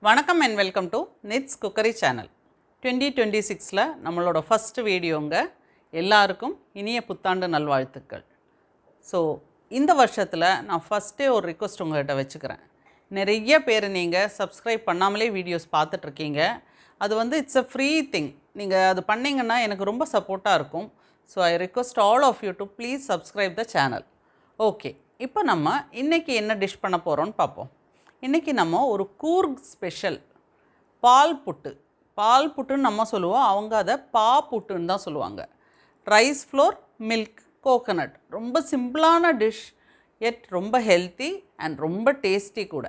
வணக்கம் and welcome to நிட்ஸ் cookery channel. 2026ல் நம்மளோட ஃபஸ்ட்டு வீடியோங்க. எல்லாருக்கும் இனிய புத்தாண்டு நல்வாழ்த்துக்கள். ஸோ இந்த வருஷத்தில் நான் ஃபஸ்ட்டே ஒரு ரிக்வெஸ்ட் உங்கள்கிட்ட வச்சுக்கிறேன். நிறைய பேர் நீங்கள் சப்ஸ்கிரைப் பண்ணாமலே வீடியோஸ் பார்த்துட்ருக்கீங்க. அது வந்து இட்ஸ் அ ஃப்ரீ திங். நீங்கள் அது பண்ணிங்கன்னா எனக்கு ரொம்ப சப்போர்ட்டாக இருக்கும். So I request all of you to please subscribe the channel. Okay, இப்போ நம்ம இன்றைக்கி என்ன டிஷ் பண்ண போகிறோன்னு பார்ப்போம். இன்றைக்கி நம்ம ஒரு கூர்க் ஸ்பெஷல் பால் புட்டுன்னு நம்ம சொல்லுவோம். அவங்க அதை புட்டுன்னு தான் சொல்லுவாங்க. Rice floor, milk, coconut. ரொம்ப சிம்பிளான டிஷ், எட் ரொம்ப ஹெல்த்தி அண்ட் ரொம்ப டேஸ்டி கூட.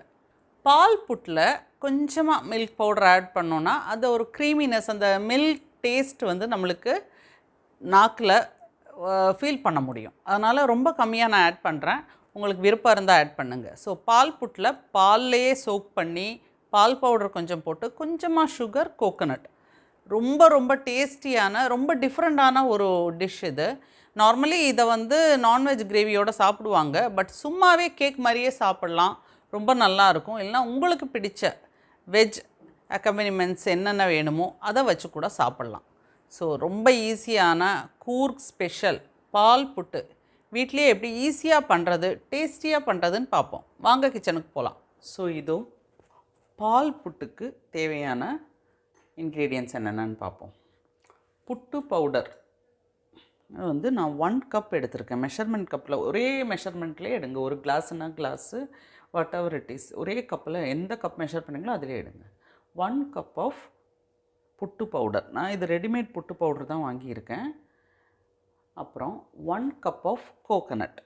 பால் புட்டில் கொஞ்சமாக மில்க் பவுடர் ஆட் பண்ணோன்னா அது ஒரு க்ரீமினஸ், அந்த மில்க் டேஸ்ட் வந்து நம்மளுக்கு நாக்கில் ஃபீல் பண்ண முடியும். அதனால் ரொம்ப கம்மியாக நான் ஆட் பண்ணுறேன். உங்களுக்கு விருப்பம் இருந்தால் ஆட் பண்ணுங்கள். ஸோ பால் புட்டில் பால்லையே சோக் பண்ணி பால் பவுடர் கொஞ்சம் போட்டு கொஞ்சமாக சுகர், கோகனட், ரொம்ப டேஸ்டியான ரொம்ப டிஃப்ரெண்ட்டான ஒரு டிஷ் இது. நார்மலி இதை வந்து நான்வெஜ் கிரேவியோடு சாப்பிடுவாங்க. பட் சும்மாவே கேக் மாதிரியே சாப்பிட்லாம், ரொம்ப நல்லாயிருக்கும். இல்லைனா உங்களுக்கு பிடிச்ச வெஜ் அக்கம்பனிமெண்ட்ஸ் என்னென்ன வேணுமோ அதை வச்சு கூட சாப்பிட்லாம். ஸோ ரொம்ப ஈஸியான கூர்க் ஸ்பெஷல் பால் புட்டு வீட்லேயே எப்படி ஈஸியாக பண்ணுறது, டேஸ்டியாக பண்ணுறதுன்னு பார்ப்போம். வாங்க கிச்சனுக்கு போகலாம். ஸோ இதுவும் பால் புட்டுக்கு தேவையான இன்க்ரீடியன்ட்ஸ் என்னென்னு பார்ப்போம். புட்டு பவுடர் வந்து நான் 1 கப் எடுத்திருக்கேன். மெஷர்மெண்ட் கப்பில் ஒரே மெஷர்மெண்ட்லேயே எடுங்க. ஒரு கிளாஸுனா glass, whatever it is, ஒரே கப்பில் எந்த கப் மெஷர் பண்ணிங்களோ அதிலே எடுங்க. 1 கப் ஆஃப் புட்டு பவுடர். நான் இது ரெடிமேட் புட்டு பவுடர் தான் வாங்கியிருக்கேன். அப்புறம் 1 கப் ஆஃப் கோகனட்,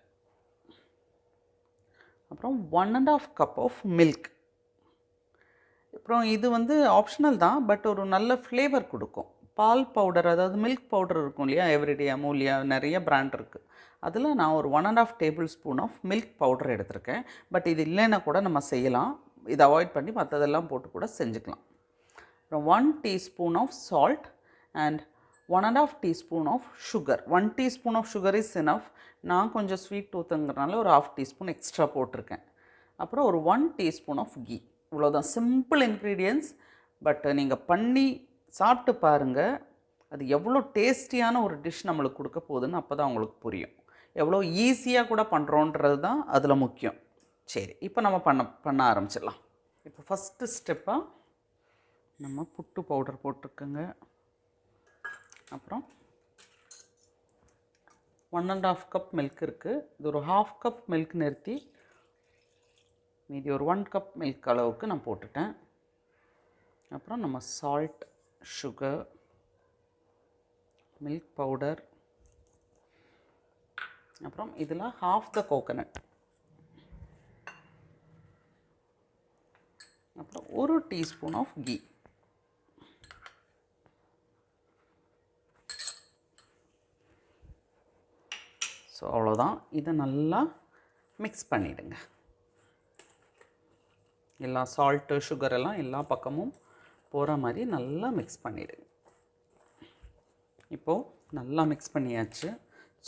அப்புறம் 1½ கப் ஆஃப் மில்க். அப்புறம் இது வந்து ஆப்ஷனல் தான், பட் ஒரு நல்ல ஃப்ளேவர் கொடுக்கும். பால் பவுடர், அதாவது மில்க் பவுடர் இருக்கும் இல்லையா, எவ்ரிடே, அமூலியா, நிறைய பிராண்ட் இருக்குது. அதில் நான் ஒரு 1½ tablespoon of milk powder எடுத்திருக்கேன். பட் இது இல்லைன்னா கூட நம்ம செய்யலாம். இதை அவாய்ட் பண்ணி மற்றதெல்லாம் போட்டு கூட செஞ்சுக்கலாம். அப்புறம் 1 teaspoon of salt and 1½ teaspoon of sugar. 1 teaspoon of sugar is enough. நான் கொஞ்சம் ஸ்வீட் டூத்துங்கிறனால ஒரு 1/2 டீஸ்பூன் எக்ஸ்ட்ரா போட்டிருக்கேன். அப்புறம் ஒரு 1 டீஸ்பூன் ஆஃப் கீ. இவ்வளோதான், சிம்பிள் இன்க்ரீடியன்ட்ஸ். பட் நீங்கள் பண்ணி சாப்பிட்டு பாருங்கள், அது எவ்வளோ டேஸ்டியான ஒரு டிஷ் நம்மளுக்கு கொடுக்க போகுதுன்னு அப்போ தான் உங்களுக்கு புரியும். எவ்வளோ ஈஸியாக கூட பண்ணுறோன்றது தான் அதில் முக்கியம். சரி, இப்போ நம்ம பண்ண ஆரம்பிச்சிடலாம். இப்போ ஃபஸ்ட்டு ஸ்டெப்பாக நம்ம புட்டு பவுடர் போட்டிருக்கோங்க. அப்புறம் 1½ கப் மில்க் இருக்குது. இது ஒரு 1/2 கப் மில்க் நிறுத்தி மீதி ஒரு 1 கப் மில்க் அளவுக்கு நான் போட்டுட்டேன். அப்புறம் நம்ம சால்ட், சுகர், மில்க் பவுடர், அப்புறம் இதில் 1/2 த கோகனட், அப்புறம் 1 டீஸ்பூன் ஆஃப் கீ. ஸோ அவ்வளோதான். இதை நல்லா மிக்ஸ் பண்ணிவிடுங்க. எல்லா சால்ட்டு, சுகர் எல்லாம் எல்லா பக்கமும் போகிற மாதிரி நல்லா மிக்ஸ் பண்ணிவிடுங்க. இப்போது நல்லா மிக்ஸ் பண்ணியாச்சு.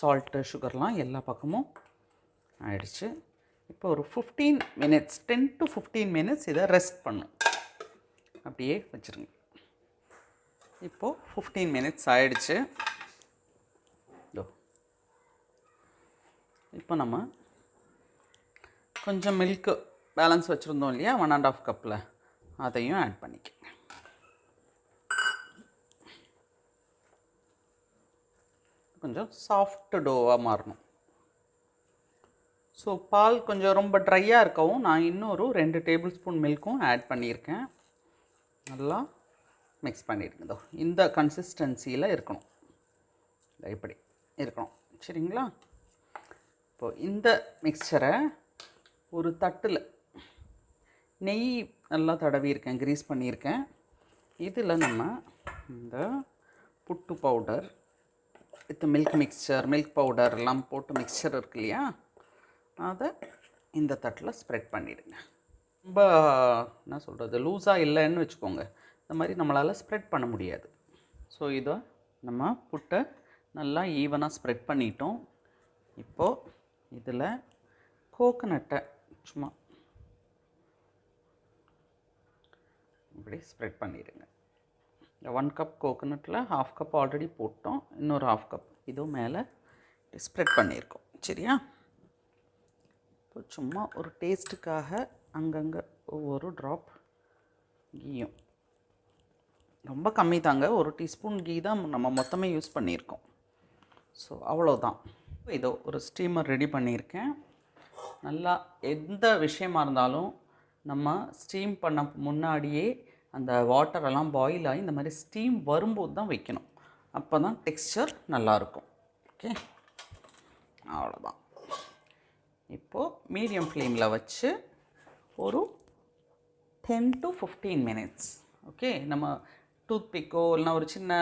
சால்ட்டு, சுகர்லாம் எல்லா பக்கமும் ஆயிடுச்சு. இப்போ ஒரு 15 மினிட்ஸ், 10 to 15 மினிட்ஸ் இதை ரெஸ்ட் பண்ணும். அப்படியே வச்சுருங்க. இப்போது 15 மினிட்ஸ் ஆயிடுச்சு. இப்போ நம்ம கொஞ்சம் மில்க்கு பேலன்ஸ் வச்சுருந்தோம் இல்லையா, 1½ கப்பில், அதையும் ஆட் பண்ணிக்கோங்க. கொஞ்சம் சாஃப்ட் டோவாக மாறணும். ஸோ பால் கொஞ்சம் ரொம்ப ட்ரையாக இருக்கவும் நான் இன்னொரு 2 டேபிள் ஸ்பூன் மில்க்கும் ஆட் பண்ணியிருக்கேன். நல்லா மிக்ஸ் பண்ணிடுங்க. இந்த கன்சிஸ்டன்சியில் இருக்கணும், இப்படி இருக்கணும். சரிங்களா? இப்போது இந்த மிக்சரை ஒரு தட்டில் நெய் நல்லா தடவியிருக்கேன், கிரீஸ் பண்ணியிருக்கேன். இதில் நம்ம இந்த puttu powder with milk mixer, milk powder எல்லாம் போட்டு மிக்சர் இருக்கு இல்லையா, அதை இந்த தட்டில் ஸ்ப்ரெட் பண்ணிவிடுங்க. ரொம்ப என்ன சொல்கிறது, லூஸாக இல்லைன்னு வச்சுக்கோங்க. இந்த மாதிரி நம்மளால் ஸ்ப்ரெட் பண்ண முடியாது. ஸோ இதை நம்ம புட்டை நல்லா ஈவனாக ஸ்ப்ரெட் பண்ணிட்டோம். இப்போது இதில் கோகனட்டை சும்மா இப்படி ஸ்ப்ரெட் பண்ணிடுங்க. 1 கப் கோகோனட்டில் 1/2 கப் ஆல்ரெடி போட்டோம், இன்னொரு 1/2 கப் இதுவும் மேலே ஸ்ப்ரெட் பண்ணியிருக்கோம். சரியா? இப்போ சும்மா ஒரு டேஸ்ட்டுக்காக அங்கங்கே ஒவ்வொரு ட்ராப் கீயும், ரொம்ப கம்மி தாங்க, 1 டீஸ்பூன் கீ தான் நம்ம மொத்தமே யூஸ் பண்ணியிருக்கோம். ஸோ அவ்வளோதான். இதோ ஒரு ஸ்டீமர் ரெடி பண்ணியிருக்கேன். நல்லா எந்த விஷயமா இருந்தாலும் நம்ம ஸ்டீம் பண்ண முன்னாடியே அந்த வாட்டரெல்லாம் பாயில் ஆகி இந்த மாதிரி ஸ்டீம் வரும்போது தான் வைக்கணும். அப்போ தான் டெக்ஸ்சர் நல்லாயிருக்கும். ஓகே, அவ்வளோதான். இப்போது மீடியம் ஃப்ளேமில் வச்சு ஒரு 10 to 15 மினிட்ஸ். ஓகே, நம்ம டூத் பிக்கோ இல்லைனா ஒரு சின்ன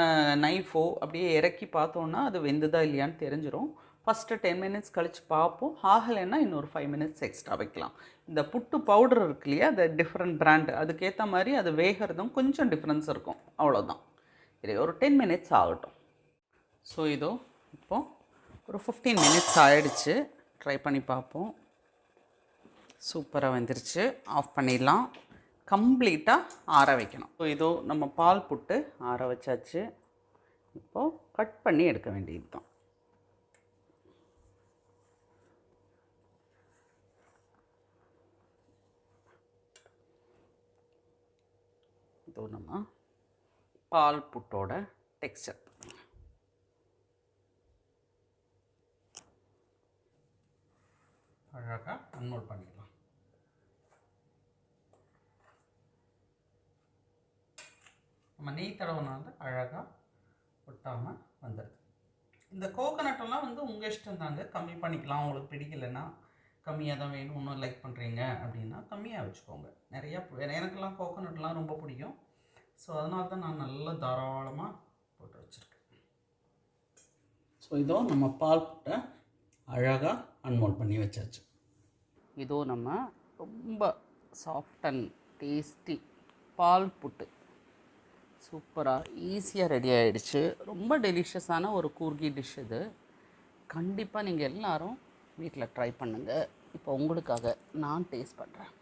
நைஃபோ அப்படியே இறக்கி பார்த்தோன்னா அது வெந்துதா இல்லையான்னு தெரிஞ்சிடும். ஃபஸ்ட்டு 10 மினிட்ஸ் கழித்து பார்ப்போம். ஆகலைன்னா இன்னொரு 5 மினிட்ஸ் எக்ஸ்ட்ரா வைக்கலாம். இந்த புட்டு பவுடர் இருக்கு இல்லையா, அது டிஃப்ரெண்ட் பிராண்டு, அதுக்கேற்ற மாதிரி அது வேகிறதும் கொஞ்சம் டிஃப்ரென்ஸ் இருக்கும். அவ்வளோதான். இது ஒரு 10 மினிட்ஸ் ஆகட்டும். ஸோ இதோ இப்போது ஒரு 15 மினிட்ஸ் ஆகிடுச்சு. ட்ரை பண்ணி பார்ப்போம். சூப்பராக வந்துருச்சு. ஆஃப் பண்ணிடலாம். கம்ப்ளீட்டாக ஆற வைக்கணும். ஸோ இதோ நம்ம பால் புட்டு ஆற வச்சாச்சு. இப்போது கட் பண்ணி எடுக்க வேண்டியது தான். இதோ நம்ம பால் புட்டோட டெக்ஸ்சர் அழகாக அன்மோல்ட் பண்ணிடலாம். நம்ம நெய் தடவைனால அழகாக ஒட்டாமல் வந்துடுது. இந்த கோகோனட்டெல்லாம் வந்து உங்கள் இஷ்டம் தாங்க, கம்மி பண்ணிக்கலாம். உங்களுக்கு பிடிக்கலைன்னா கம்மியாக தான் வேணும், இன்னும் லைக் பண்ணுறீங்க அப்படின்னா கம்மியாக வச்சுக்கோங்க. நிறையா எனக்கெல்லாம் கோகோனட்லாம் ரொம்ப பிடிக்கும். ஸோ அதனால தான் நான் நல்லா தாராளமாக போட்டு வச்சுருக்கேன். ஸோ இதோ நம்ம பால் புட்டை அழகாக அன்மோல்ட் பண்ணி வச்சாச்சு. இதோ நம்ம ரொம்ப சாஃப்ட் அண்ட் டேஸ்டி பால் புட்டு சூப்பராக ஈஸியாக ரெடி ஆகிடுச்சு. ரொம்ப டெலிஷியஸான ஒரு கூர்கி டிஷ் இது. கண்டிப்பாக நீங்கள் எல்லோரும் வீட்டில் ட்ரை பண்ணுங்கள். இப்போ உங்களுக்காக நான் டேஸ்ட் பண்ணுறேன்.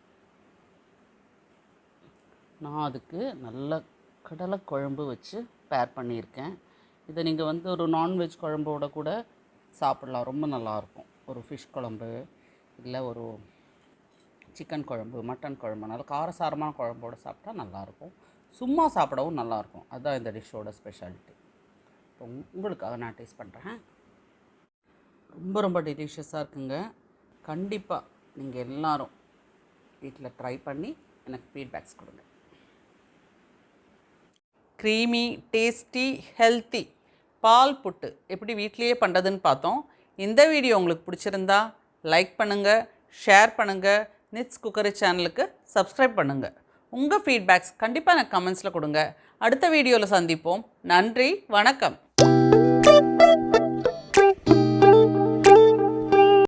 நான் அதுக்கு நல்ல கடலை குழம்பு வச்சு பேர் பண்ணியிருக்கேன். இதை நீங்கள் வந்து ஒரு நான்வெஜ் குழம்போட கூட சாப்பிட்லாம், ரொம்ப நல்லாயிருக்கும். ஒரு ஃபிஷ் குழம்பு இல்லை ஒரு சிக்கன் குழம்பு, மட்டன் குழம்பு, நல்லா காரசாரமான குழம்போடு சாப்பிட்டா நல்லாயிருக்கும். சும்மா சாப்பிடவும் நல்லாயிருக்கும். அதுதான் இந்த டிஷ்ஷோட ஸ்பெஷாலிட்டி. இப்போ உங்களுக்காக நான் டேஸ்ட் பண்ணுறேன். ரொம்ப ரொம்ப டெலிஷியஸாக இருக்குங்க. கண்டிப்பாக நீங்கள் எல்லோரும் வீட்டில் ட்ரை பண்ணி எனக்கு ஃபீட்பேக்ஸ் கொடுங்க. க்ரீமி, டேஸ்டி, ஹெல்த்தி பால் புட்டு எப்படி வீட்லேயே பண்ணுறதுன்னு பார்த்தோம். இந்த வீடியோ உங்களுக்கு பிடிச்சிருந்தா லைக் பண்ணுங்கள், ஷேர் பண்ணுங்கள், நிட்ஸ் குக்கரி சேனலுக்கு சப்ஸ்கிரைப் பண்ணுங்கள். உங்கள் ஃபீட்பேக்ஸ் கண்டிப்பாக எனக்கு கமெண்ட்ஸில் கொடுங்க. அடுத்த வீடியோவில் சந்திப்போம். நன்றி, வணக்கம்.